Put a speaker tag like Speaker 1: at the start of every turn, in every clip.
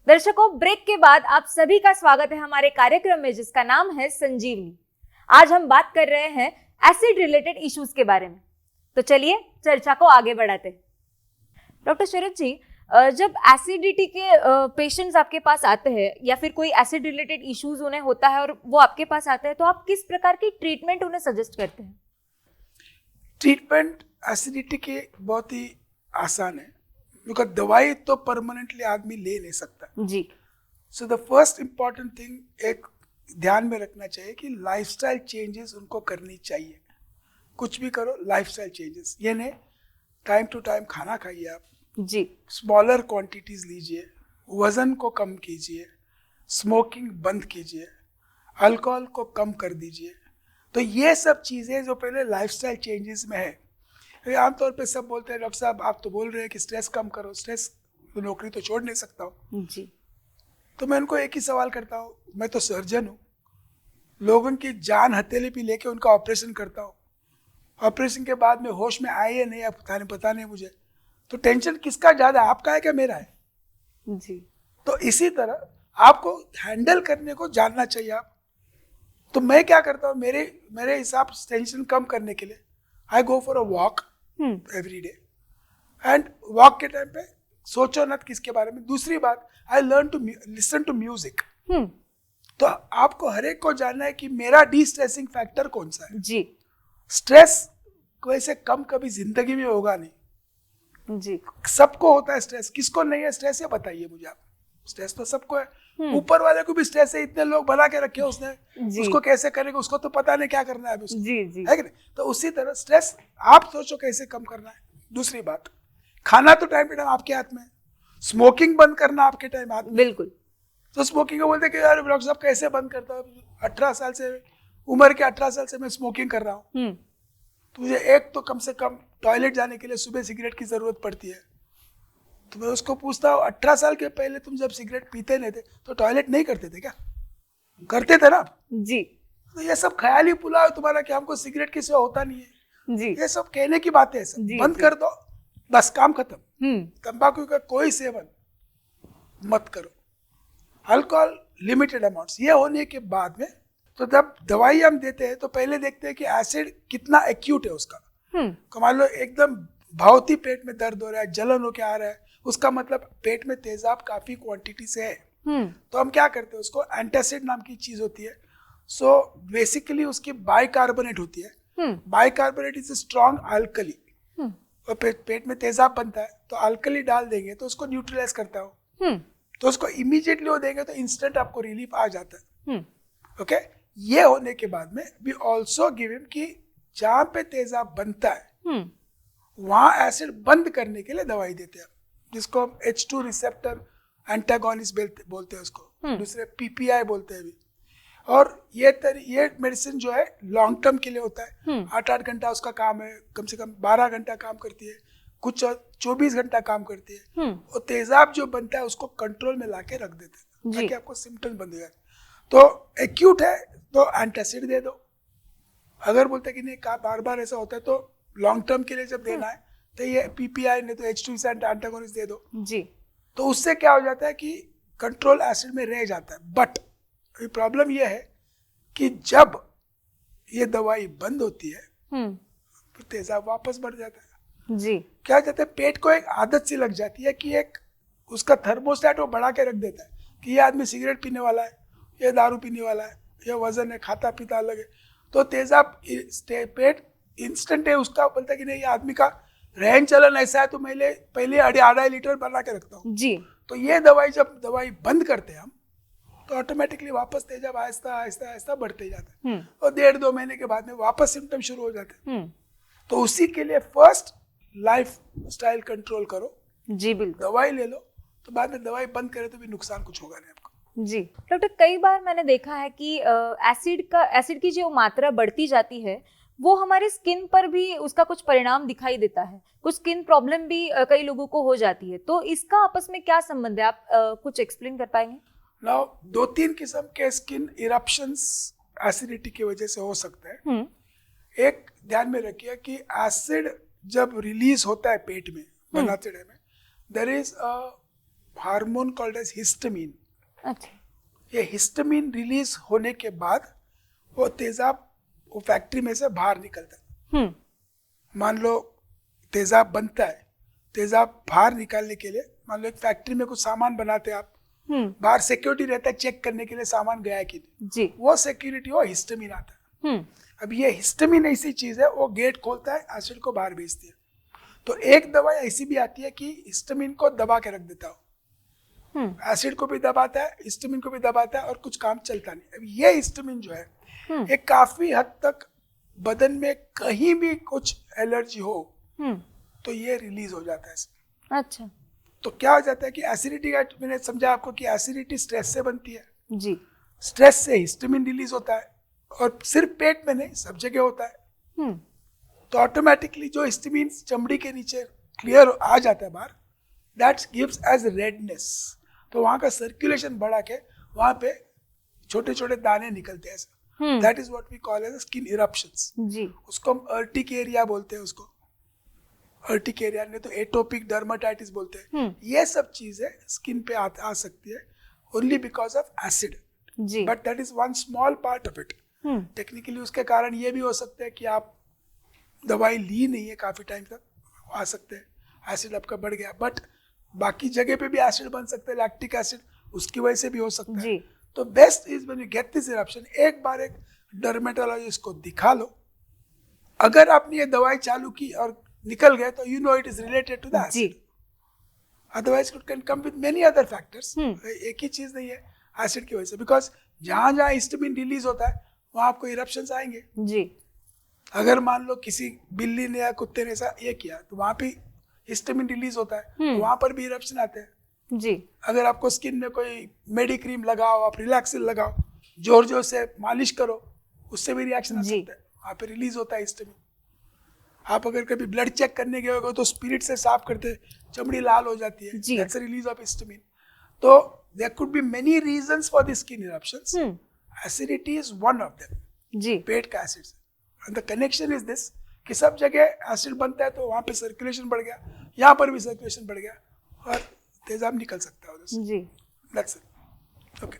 Speaker 1: दर्शकों, ब्रेक के बाद आप सभी का स्वागत है हमारे कार्यक्रम में जिसका नाम है संजीवनी। आज हम बात कर रहे हैं एसिड रिलेटेड इश्यूज के बारे में। तो चलिए चर्चा को आगे बढ़ाते हैं। डॉक्टर शरद जी, जब एसिडिटी के पेशेंट्स आपके पास आते हैं या फिर कोई एसिड रिलेटेड इश्यूज उन्हें होता है और वो आपके पास आते हैं, तो आप किस प्रकार की ट्रीटमेंट उन्हें सजेस्ट करते हैं?
Speaker 2: ट्रीटमेंट एसिडिटी के बहुत ही आसान है, क्योंकि दवाई तो परमानेंटली आदमी ले नहीं सकता
Speaker 1: जी।
Speaker 2: So the first important thing एक ध्यान में रखना चाहिए कि लाइफस्टाइल चेंजेस उनको करनी चाहिए। कुछ भी करो, लाइफस्टाइल चेंजेस, ये नहीं टाइम टू टाइम खाना खाइए आप
Speaker 1: जी,
Speaker 2: स्मॉलर क्वांटिटीज लीजिए, वजन को कम कीजिए, स्मोकिंग बंद कीजिए, अल्कोहल को कम कर दीजिए। तो ये सब चीज़ें जो पहले लाइफस्टाइल चेंजेस में है। आमतौर पे सब बोलते हैं डॉक्टर साहब आप तो बोल रहे हैं कि स्ट्रेस कम करो, स्ट्रेस तो नौकरी तो छोड़ नहीं सकता हूँ
Speaker 1: जी।
Speaker 2: तो मैं उनको एक ही सवाल करता हूँ, मैं तो सर्जन हूँ, लोगों की जान हथेली पे लेके उनका ऑपरेशन करता हूँ, ऑपरेशन के बाद में होश में आए या नहीं पता नहीं मुझे, तो टेंशन किसका ज़्यादा, आपका है क्या मेरा है?
Speaker 1: जी।
Speaker 2: तो इसी तरह आपको हैंडल करने को जानना चाहिए आप। तो मैं क्या करता हूँ, मेरे हिसाब से टेंशन कम करने के लिए I go for a walk every day, and walk के टाइम पे सोचो न किसके बारे में। दूसरी बात, I learn to listen to music. तो आपको हर एक को जानना है कि मेरा डी स्ट्रेसिंग फैक्टर कौन सा है।
Speaker 1: जी।
Speaker 2: स्ट्रेस वैसे कम कभी जिंदगी में होगा नहीं
Speaker 1: जी।
Speaker 2: सबको होता है स्ट्रेस, किसको नहीं है स्ट्रेस, ये बताइए मुझे आप। स्ट्रेस तो सबको है, ऊपर वाले को भी स्ट्रेस है, इतने लोग बना के रखे उसने, उसको कैसे करेगा, उसको तो पता नहीं क्या करना है अभी उसको।
Speaker 1: जी, जी।
Speaker 2: है कि नहीं? तो उसी तरह स्ट्रेस आप सोचो कैसे कम करना है। दूसरी बात, खाना तो टाइम टू टाइम आपके हाथ में है, स्मोकिंग बंद करना आपके टाइम हाथ में।
Speaker 1: बिल्कुल।
Speaker 2: तो स्मोकिंग को बोलते कि यार डॉक्टर साहब कैसे बंद करता हूँ, 18 साल से उम्र के 18 साल से मैं स्मोकिंग कर रहा हूँ। तो मुझे एक तो कम से कम टॉयलेट जाने के लिए सुबह सिगरेट की जरूरत पड़ती है। तो मैं उसको पूछता हूँ 18 साल के पहले तुम जब सिगरेट पीते नहीं थे तो टॉयलेट नहीं करते थे क्या? करते थे ना आप?
Speaker 1: जी।
Speaker 2: तो ये सब ख्याली पुलाव तुम्हारा कि हमको सिगरेट की सेवा होता नहीं है,
Speaker 1: जी।
Speaker 2: ये सब कहने की बातें हैं। सब बंद कर दो, बस काम खत्म। तंबाकू का कोई सेवन मत करो, अल्कोहल लिमिटेड अमाउंट्स। ये होने के बाद में तो जब दवाई हम देते हैं तो पहले देखते हैं कि एसिड कितना एक्यूट है उसका। मान लो एकदम बहुत ही पेट में दर्द हो रहा है, जलन होके आ रहा है, उसका मतलब पेट में तेजाब काफी क्वांटिटी से है। तो हम क्या करते हैं, उसको एंटासिड नाम की चीज होती है। सो बेसिकली उसकी बाइकार्बोनेट होती है। बाइकार्बोनेट इज स्ट्रॉन्ग अल्कली, और पेट में तेजाब बनता है तो अल्कली डाल देंगे तो उसको न्यूट्रलाइज करता हो। तो उसको इमीडिएटली वो देंगे तो इंस्टेंट आपको रिलीफ आ जाता है। ओके, ये होने के बाद में वी ऑल्सो गिव हिम कि जहां पे तेजाब बनता है वहां एसिड बंद करने के लिए दवाई देते हैं, जिसको हम H2 रिसेप्टर एंटागोनिस्ट बोलते हैं उसको, दूसरे PPI बोलते हैं भी। और ये मेडिसिन जो है लॉन्ग टर्म के लिए होता है। 8-8 घंटा उसका काम है, कम से कम 12 घंटा काम करती है, कुछ 24 घंटा काम करती है। और तेजाब जो बनता है उसको कंट्रोल में लाके रख देते हैं ताकि आपको सिम्टम्स बंद हो जाए। तो एक्यूट है तो एंटासिड दे दो। अगर बोलते कि नहीं बार बार ऐसा होता है तो लॉन्ग टर्म के लिए जब देना है तो ये PPI नहीं तो H2 एंटागोनिस्ट दे दो जी। तो उससे क्या हो जाता है कि कंट्रोल एसिड में रह जाता है। बट प्रॉब्लम ये है कि जब ये दवाई बंद होती है तो तेजाब वापस बढ़ जाता है जी। क्या जाता है, पेट को एक आदत सी लग जाती है कि एक उसका थर्मोस्टेट वो बढ़ा के रख देता है कि ये आदमी सिगरेट पीने वाला है, ये दारू पीने वाला है, ये वजन है, खाता पीता अलग है। तो तेजाब पेट इंस्टेंट है उसका, बोलता है कि नहीं ये आदमी का रहन चलन ऐसा है तो मैं पहले 2.5 लीटर बना के रखता हूँ जी। तो ये जब दवाई बंद करते हैं हम तो ऑटोमेटिकली वापस तेजाब आहिस्ता आहिस्ता आहिस्ता बढ़ते जाता है और 1.5-2 महीने के बाद में वापस सिम्टम शुरू हो जाते हैं। तो उसी के लिए फर्स्ट लाइफ स्टाइल कंट्रोल करो जी, बिल्कुल। दवाई ले लो तो बाद में दवाई बंद करे तो भी नुकसान कुछ होगा नहीं आपको
Speaker 1: जी। डॉक्टर, कई बार मैंने देखा है कि एसिड की जो मात्रा बढ़ती जाती है वो हमारे स्किन पर भी उसका कुछ परिणाम दिखाई देता है, कुछ स्किन प्रॉब्लम भी कई लोगों को हो जाती है। तो इसका आपस में क्या संबंध है, आप कुछ एक्सप्लेन कर पाएंगे?
Speaker 2: नाउ 2-3 किस्म के स्किन इरप्शंस एसिडिटी की वजह से हो सकते हैं। एक ध्यान में रखिए कि एसिड जब रिलीज होता है पेट में बनाते टाइम में there is hormone called as histamine.
Speaker 1: अच्छा।
Speaker 2: ये हिस्टामिन रिलीज होने के बाद वो तेजाब वो फैक्ट्री में से बाहर निकलता है। मान लो तेजाब बनता है, तेजाब बाहर निकालने के लिए मान लो एक फैक्ट्री में कुछ सामान बनाते हैं आप, बाहर सिक्योरिटी रहता है चेक करने के लिए सामान गया है कि नहीं
Speaker 1: जी।
Speaker 2: वो सिक्योरिटी वो हिस्टामिन आता है। अब ये हिस्टामिन ऐसी चीज है, वो गेट खोलता है, एसिड को बाहर भेजती है। तो एक दवा ऐसी भी आती है कि हिस्टामिन को दबा के रख देता हो, एसिड को भी दबाता है, हिस्टामिन को भी दबाता है और कुछ काम चलता नहीं। अब ये हिस्टामिन जो है ये काफी हद तक बदन में कहीं भी कुछ एलर्जी हो तो ये रिलीज हो जाता है।
Speaker 1: अच्छा।
Speaker 2: तो क्या हो जाता है कि एसिडिटी का, मैंने समझा आपको कि एसिडिटी स्ट्रेस से बनती है
Speaker 1: जी।
Speaker 2: स्ट्रेस से हिस्टामिन रिलीज होता है और सिर्फ पेट में नहीं सब जगह होता है। तो ऑटोमेटिकली जो हिस्टामिन चमड़ी के नीचे क्लियर आ जाता है बाहर, दैट गिव्स एज रेडनेस। तो वहाँ का सर्कुलेशन बढ़ा के वहाँ पे छोटे छोटे दाने निकलते हैं। That is what we call as skin eruptions.
Speaker 1: जी।
Speaker 2: उसको हम अर्टिकेरिया बोलते हैं, उसको अर्टिकेरिया नहीं तो एटोपिक डर्माटाइटिस बोलते हैं। ये सब चीजें स्किन पे आ सकती है only because of acid. But that is one small part of it. Technically उसके कारण ये भी हो सकता है कि आप दवाई ली नहीं है काफी टाइम तक, आ सकते हैं एसिड आपका बढ़ गया, बट बाकी जगह पे भी एसिड बन सकता है, लैक्टिक एसिड, उसकी वजह से भी हो सकता है। तो best is when you get this eruption, एक बार एक डर्मेटोलॉजिस्ट को दिखा लो। अगर आपने ये दवाई चालू की और निकल गए तो you know it is related to the acid. Otherwise it can come with many other factors. एक ही चीज नहीं है एसिड की वजह से, बिकॉज जहां जहां हिस्टामिन रिलीज होता है वहां आपको इरप्शंस आएंगे जी। अगर मान लो किसी बिल्ली ने या कुत्ते ने ऐसा ये किया तो वहां पे हिस्टामिन रिलीज होता है, तो वहां पर भी इरप्शन आते हैं जी। अगर आपको स्किन में कोई मेडी क्रीम लगाओ, आप रिलैक्सिल लगाओ, जोर जोर से मालिश करो, उससे भी रिएक्शन आ सकता है, वहां पे रिलीज होता है हिस्टामिन। आप अगर कभी ब्लड चेक करने गए हो तो स्पिरिट से साफ करते चमड़ी लाल हो जाती है, that's a release of histamine. तो there could be many reasons for the skin eruptions. Acidity is one of them जी, पेट का acid. And the connection is this कि सब जगह एसिड बनता है तो वहां पे सर्कुलेशन बढ़ गया, यहाँ पर भी सर्कुलेशन बढ़ गया और तेजाब निकल सकता है उधर से जी। That's it. Okay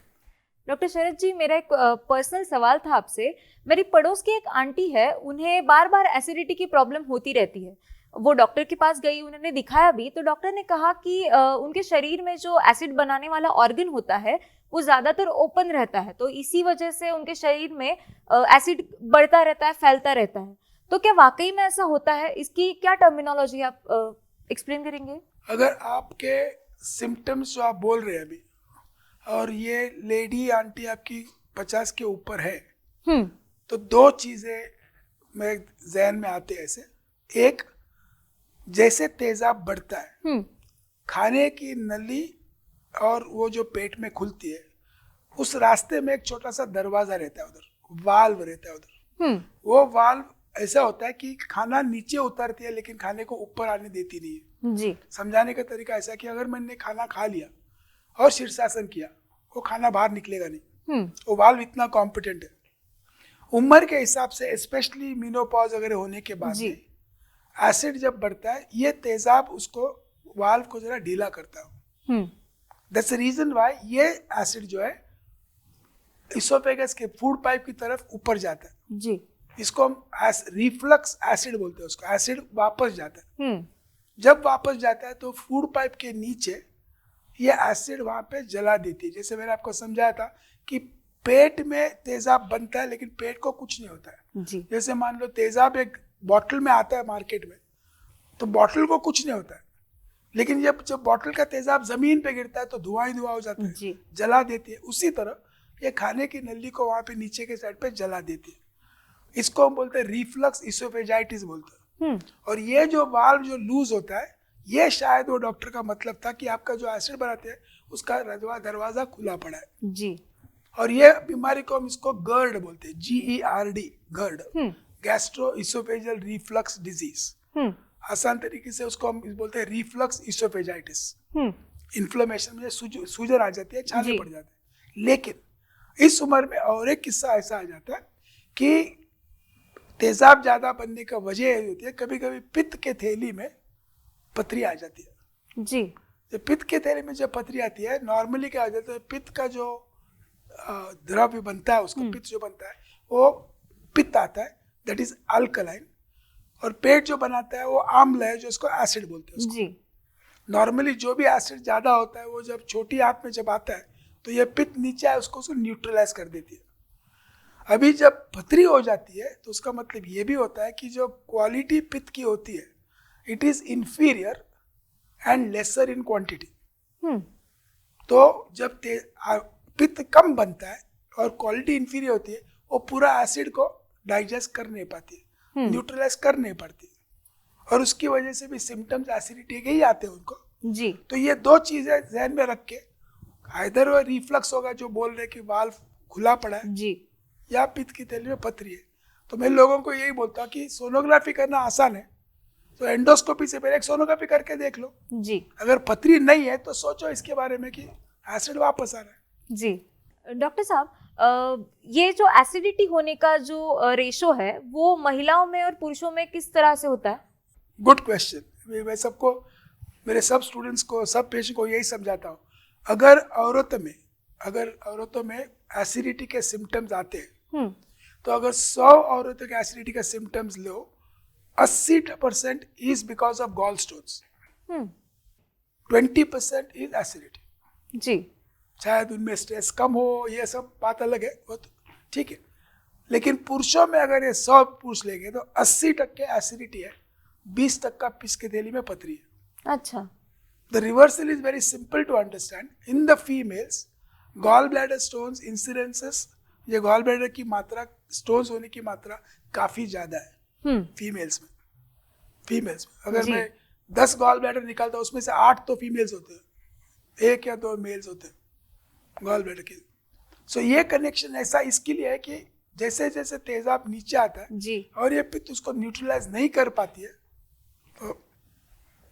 Speaker 1: doctor Sharad ji, मेरा एक पर्सनल सवाल था आपसे। मेरी पड़ोस की एक आंटी है, उन्हें बार बार एसिडिटी की प्रॉब्लम होती रहती है। वो डॉक्टर के पास गई, उन्होंने दिखाया भी, तो डॉक्टर ने कहा कि उनके शरीर में जो एसिड बनाने वाला ऑर्गन होता है वो ज्यादातर ओपन रहता है, तो इसी वजह से उनके शरीर में एसिड बढ़ता रहता है, फैलता रहता है। तो क्या वाकई में ऐसा होता है? इसकी क्या टर्मिनोलॉजी आप एक्सप्लेन करेंगे?
Speaker 2: अगर आपके सिम्टम्स जो आप बोल रहे हैं अभी, और ये लेडी आंटी आपकी 50 के ऊपर है, तो दो चीजें मेरे जहन में आते हैं ऐसे। एक, जैसे तेजाब बढ़ता है, खाने की नली और वो जो पेट में खुलती है, उस रास्ते में एक छोटा सा दरवाजा रहता है, उधर वाल्व रहता है उधर। वो वाल्व ऐसा होता है कि खाना नीचे उतरती है लेकिन खाने को ऊपर आने देती नहीं है जी। समझाने का तरीका ऐसा कि अगर मैंने खाना खा लिया और शीर्षासन किया, वो खाना बाहर निकलेगा नहीं। वो वाल्व इतना कॉम्पिटेंट है। उम्र के हिसाब से, स्पेशली मीनोपॉज वगैरह होने के बाद में एसिड जब बढ़ता है, ये तेजाब उसको वाल्व को जरा ढीला करता है। दैट्स द रीजन व्हाई ये एसिड जो है इसोफेगस के फूड पाइप की तरफ ऊपर जाता है जी। इसको हम रिफ्लक्स एसिड बोलते हैं। उसको एसिड वापस जाता है। जब वापस जाता है तो फूड पाइप के नीचे ये एसिड वहां पे जला देती है। जैसे मैंने आपको समझाया था कि पेट में तेजाब बनता है लेकिन पेट को कुछ नहीं होता है जी। जैसे मान लो तेजाब एक बॉटल में आता है मार्केट में, तो बॉटल को कुछ नहीं होता है, लेकिन जब बॉटल का तेजाब जमीन पे गिरता है तो धुआं ही धुआं हो जाता है जी। जला देती है। उसी तरह ये खाने की नली को वहां पे नीचे के साइड पे जला देती है। इसको हम बोलते हैं रिफ्लक्स इसोफेजाइटिस बोलते हैं। और ये जो वाल्व जो लूज होता है, ये शायद वो डॉक्टर का मतलब था कि आपका जो एसिड बनाते हैं उसका दरवाजा खुला पड़ा है जी। और ये बीमारी को हम इसको GERD बोलते हैं, GERD, GERD, gastro oesophageal reflux disease. आसान तरीके से उसको हम बोलते हैं रिफ्लक्स इसोफेजाइटिस। इन्फ्लेमेशन में सूजन आ जाती है, छाले पड़ जाते हैं। लेकिन इस उम्र में और एक किस्सा ऐसा आ जाता है कि तेजाब ज्यादा बनने का वजह होती है, कभी कभी पित्त के थैली में पथरी आ जाती है जी। जो पित्त के थैली में जब पथरी आती है, नॉर्मली क्या हो जाता है, पित्त का जो द्रव्य बनता है, उसको पित्त जो बनता है वो पित्त आता है, दैट इज अल्कलाइन, और पेट जो बनाता है वो आम्ल है, जो उसको एसिड बोलते हैं उसको। नॉर्मली जो भी एसिड ज्यादा होता है वो जब छोटी आंत में जब आता है तो ये पित्त नीचे है, उसको न्यूट्रलाइज कर देती है। अभी जब पथरी हो जाती है तो उसका मतलब ये भी होता है कि जो क्वालिटी पित्त की होती है, it is inferior and lesser in quantity. तो जब पित्त कम बनता है और क्वालिटी इंफीरियर होती है, वो पूरा एसिड को डाइजेस्ट कर नहीं पाती है, न्यूट्रलाइज कर नहीं पाती, और उसकी वजह से भी सिम्टम्स एसिडिटी के ही आते हैं उनको जी। तो ये दो चीजें ध्यान में रख के, आइदर वो रिफ्लक्स होगा जो बोल रहे कि वाल्व खुला पड़ा है जी, या पित्त की थैली में पथरी है। तो मैं लोगों को यही बोलता हूँ कि सोनोग्राफी करना आसान है, तो एंडोस्कोपी से पहले एक सोनोग्राफी करके देख लो जी। अगर पथरी नहीं है तो सोचो इसके बारे में कि एसिड वापस आ रहा है जी।
Speaker 1: डॉक्टर साहब, ये जो एसिडिटी होने का जो रेशो है वो महिलाओं में और पुरुषों में किस तरह से होता है?
Speaker 2: Good question. मैं सबको, मेरे सब स्टूडेंट्स को, सब पेशेंट को यही समझाता हूँ, अगर औरतों में एसिडिटी के सिम्टम्स आते हैं तो अगर 100 औरतों के एसिडिटी के सिम्टम्स लो, 80% is because of gallstones, 20% is acidity जी। शायद उनमें स्ट्रेस कम हो, ये सब बात अलग है, वो तो ठीक है, लेकिन पुरुषों में अगर ये 100 पुरुष लेंगे तो 80% एसिडिटी है, 20% पित्त की थैली में पथरी है। अच्छा। The reversal is very simple to understand. In the females, gallbladder stones incidences, ये gallbladder की मात्रा, stones होने की मात्रा काफी ज्यादा है फीमेल्स में। अगर मैं 10 gallbladder निकालता हूँ उसमें से 8 तो फीमेल्स होते हैं, 1 या 2 मेल्स होते हैं gallbladder के। सो ये कनेक्शन ऐसा इसके लिए है कि जैसे जैसे तेजाब नीचे आता है जी, और ये पित्त उसको न्यूट्रलाइज नहीं कर पाती है, तो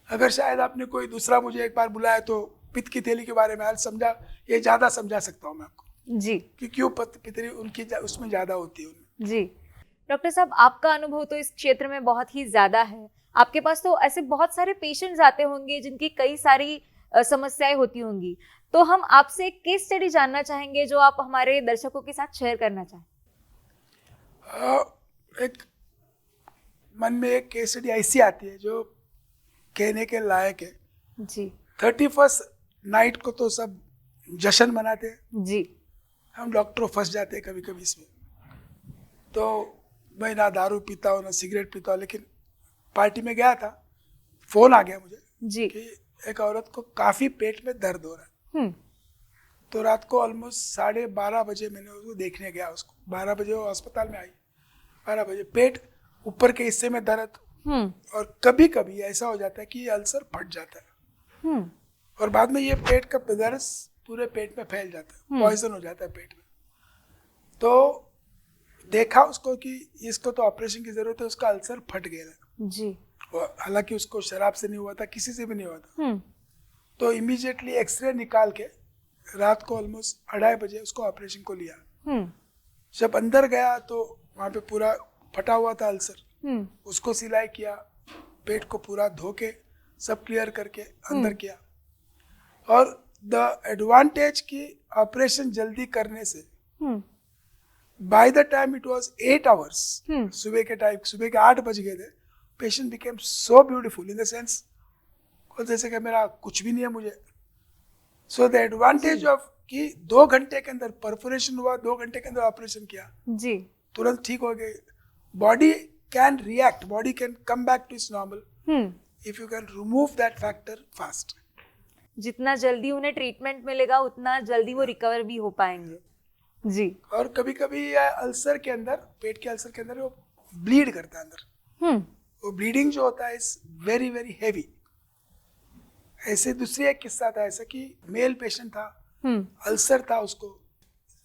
Speaker 2: अगर शायद आपने कोई दूसरा मुझे एक बार बुलाया तो पित्त की थैली के बारे में आज समझा, ये ज्यादा समझा सकता हूँ मैं आपको जी, कि क्यों पित्तरी उनकी उसमें ज्यादा होती है
Speaker 1: जी। डॉक्टर साहब, आपका अनुभव तो इस क्षेत्र में बहुत ही ज्यादा है, आपके पास तो ऐसे बहुत सारे पेशेंट्स आते होंगे जिनकी कई सारी समस्याएं होती होंगी, तो हम आपसे एक केस स्टडी जानना चाहेंगे जो आप हमारे दर्शकों के साथ शेयर करना चाहें।
Speaker 2: एक मन में एक केस स्टडी ऐसी आती है जो कहने के लायक है जी। 31st नाइट को तो सब जश्न मनाते हैं जी, हम डॉक्टर फंस जाते हैं कभी कभी इसमें। तो मैं ना दारू पीता हूँ ना सिगरेट पीता हूँ, लेकिन पार्टी में गया था, फोन आ गया मुझे जी कि एक औरत को काफी पेट में दर्द हो रहा है। तो रात को ऑलमोस्ट 12:30 बजे मैंने उसको देखने गया, उसको 12 बजे वो अस्पताल में आई, 12 बजे पेट ऊपर के हिस्से में दर्द, और कभी कभी ऐसा हो जाता है कि ये अल्सर फट जाता है और बाद में ये पेट का दर्द पूरे पेट में फैल जाता है, पॉइजन हो जाता है पेट में। तो देखा उसको कि इसको तो ऑपरेशन की जरूरत है, उसका अल्सर फट गया जी। हालांकि उसको शराब से नहीं हुआ था, किसी से भी नहीं हुआ था। तो इमीडिएटली एक्सरे निकाल के रात को ऑलमोस्ट 2:30 बजे उसको ऑपरेशन को लिया। जब अंदर गया तो वहाँ पे पूरा फटा हुआ था अल्सर, उसको सिलाई किया, पेट को पूरा धो के सब क्लियर करके अंदर किया। और द एडवांटेज की ऑपरेशन जल्दी करने से by the time it was 8 hours, सुबह के टाइम, सुबह के 8 बज गए थे, patient became so beautiful in the sense जैसे कि मेरा कुछ भी नहीं है मुझे। सो द एडवांटेज ऑफ कि 2 घंटे के अंदर परफोरेशन हुआ, 2 घंटे के अंदर ऑपरेशन किया जी, तुरंत ठीक हो गए। Body can react, body can come back to its normal if you can remove that factor fast.
Speaker 1: जितना जल्दी उन्हें ट्रीटमेंट मिलेगा उतना जल्दी वो रिकवर भी हो पाएंगे जी।
Speaker 2: और कभी कभी अल्सर के अंदर, पेट के अल्सर के अंदर वो ब्लीड करता है अंदर, वो ब्लीडिंग जो होता है इज वेरी वेरी हैवी। ऐसे दूसरी एक किस्सा था ऐसा कि मेल पेशेंट था, अल्सर था उसको,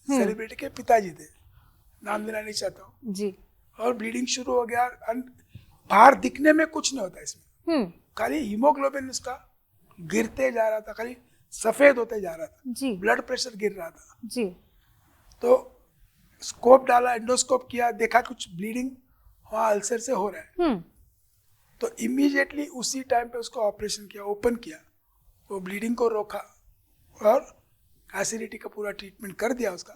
Speaker 2: सेलिब्रिटी के पिताजी थे, नाम लेना नहीं चाहता हूँ जी, और ब्लीडिंग शुरू हो गया। बाहर दिखने में कुछ नहीं होता इसमें, खाली हीमोग्लोबिन उसका गिरते जा रहा था, खाली सफेद होते जा रहा था जी, ब्लड प्रेशर गिर रहा था जी। तो स्कोप डाला, एंडोस्कोप किया, देखा कुछ ब्लीडिंग वहाँ अल्सर से हो रहा है। तो इमीडिएटली उसी टाइम पे उसको ऑपरेशन किया, ओपन किया, वो ब्लीडिंग को रोका और एसिडिटी का पूरा ट्रीटमेंट कर दिया उसका।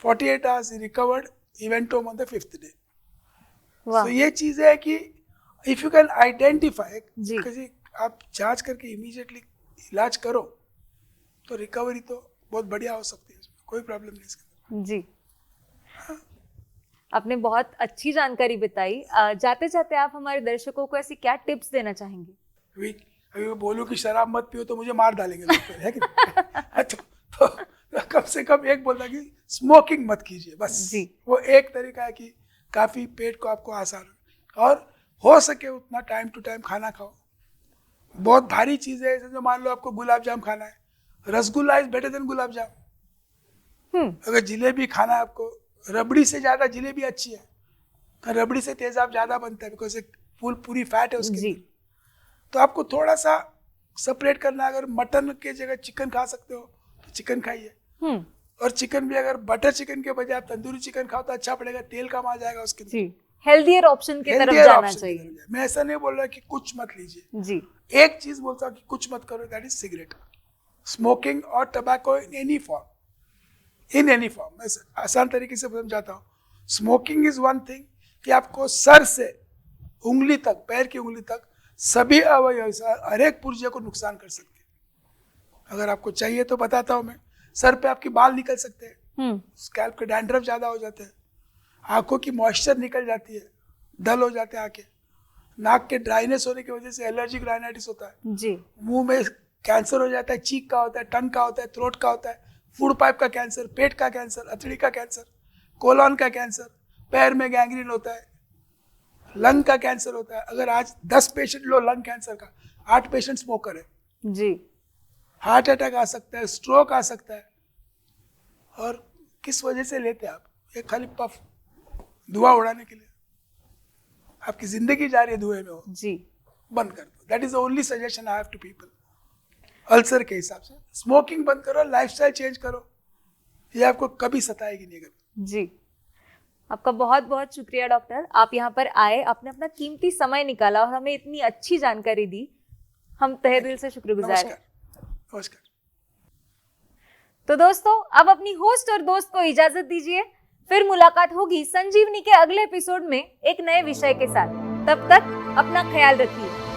Speaker 2: 48 hours recovered, event home on the 5th day. तो ये चीज है कि इफ यू कैन आइडेंटिफाई, आप जांच करके इमीडिएटली इलाज करो तो रिकवरी तो बहुत बढ़िया हो सकती है, कोई प्रॉब्लम नहीं इसके।
Speaker 1: जी, आपने बहुत अच्छी जानकारी बताई। जाते जाते आप हमारे दर्शकों को ऐसी क्या टिप्स देना चाहेंगे?
Speaker 2: अभी मैं बोलूं कि शराब मत पियो तो मुझे मार डालेंगे लोग, है कि नहीं? तो कम से कम एक बोलता कि स्मोकिंग मत कीजिए, बस जी। वो एक तरीका है कि काफी पेट को आपको आसान हो, और हो सके उतना टाइम टू टाइम खाना खाओ। बहुत भारी चीज है, जैसे मान लो आपको गुलाब जाम खाना है, रसगुल्ला इज बेटर देन गुलाब जाम। अगर जिलेबी खाना है आपको, रबड़ी से ज्यादा जिलेबी अच्छी है, रबड़ी से तेजाब ज्यादा बनता है बिकॉज एक पूरी फैट है उसकी। तो आपको थोड़ा सा सेपरेट करना है। अगर मटन के जगह चिकन खा सकते हो तो चिकन खाइए, और चिकन भी अगर बटर चिकन के बजाय आप तंदूरी चिकन खाओ तो अच्छा पड़ेगा, तेल कम आ जाएगा उसके लिए।
Speaker 1: हेल्दियर ऑप्शन की तरफ जाना चाहिए।
Speaker 2: मैं ऐसा नहीं बोल रहा कि कुछ मत लीजिए जी। एक चीज बोलता हूँ कि कुछ मत करो, दैट इज सिगरेट, स्मोकिंग और टबैको इन एनी फॉर्म। मैं आसान तरीके से समझाता हूँ। स्मोकिंग इज वन थिंग कि आपको सर से उंगली तक, पैर की उंगली तक सभी अवयव, हर एक पुर्जे को नुकसान कर सकते हैं। अगर आपको चाहिए तो बताता हूँ मैं। सर पे आपके बाल निकल सकते हैं, स्कैल्प के डैंड्रफ ज्यादा हो जाते हैं, आंखों की मॉइस्चर निकल जाती है, डल हो जाते हैं आंखें, नाक के ड्राइनेस होने की वजह से एलर्जिक राइनाइटिस होता है जी। मुंह में कैंसर हो जाता है, चीक का होता है, टंग का होता है, थ्रोट का होता है, फूड पाइप का कैंसर, पेट का कैंसर, अतड़ी का कैंसर, कोलन का कैंसर, पैर में गैंग्रीन होता है, लंग का कैंसर होता है। अगर आज 10 पेशेंट लो लंग कैंसर का, 8 पेशेंट स्मोकर है जी। हार्ट अटैक आ सकता है, स्ट्रोक आ सकता है। और किस वजह से लेते हैं आप? ये खाली पफ, धुआं उड़ाने के लिए। आपकी जिंदगी जा रही है धुएं में, हो जी, बंद कर दो। That is the only suggestion I have to people. Ulcer के हिसाब से स्मोकिंग बंद करो, लाइफस्टाइल चेंज करो, ये आपको कभी सताएगी नहीं कभी जी।
Speaker 1: आपका बहुत बहुत शुक्रिया डॉक्टर, आप यहाँ पर आए, आपने अपना कीमती समय निकाला और हमें इतनी अच्छी जानकारी दी। हम तहे दिल से शुक्रगुजार हैं।
Speaker 2: नमस्कार।
Speaker 1: तो दोस्तों, अब अपनी होस्ट और दोस्त को इजाजत दीजिए। फिर मुलाकात होगी संजीवनी के अगले एपिसोड में एक नए विषय के साथ। तब तक अपना ख्याल रखिए।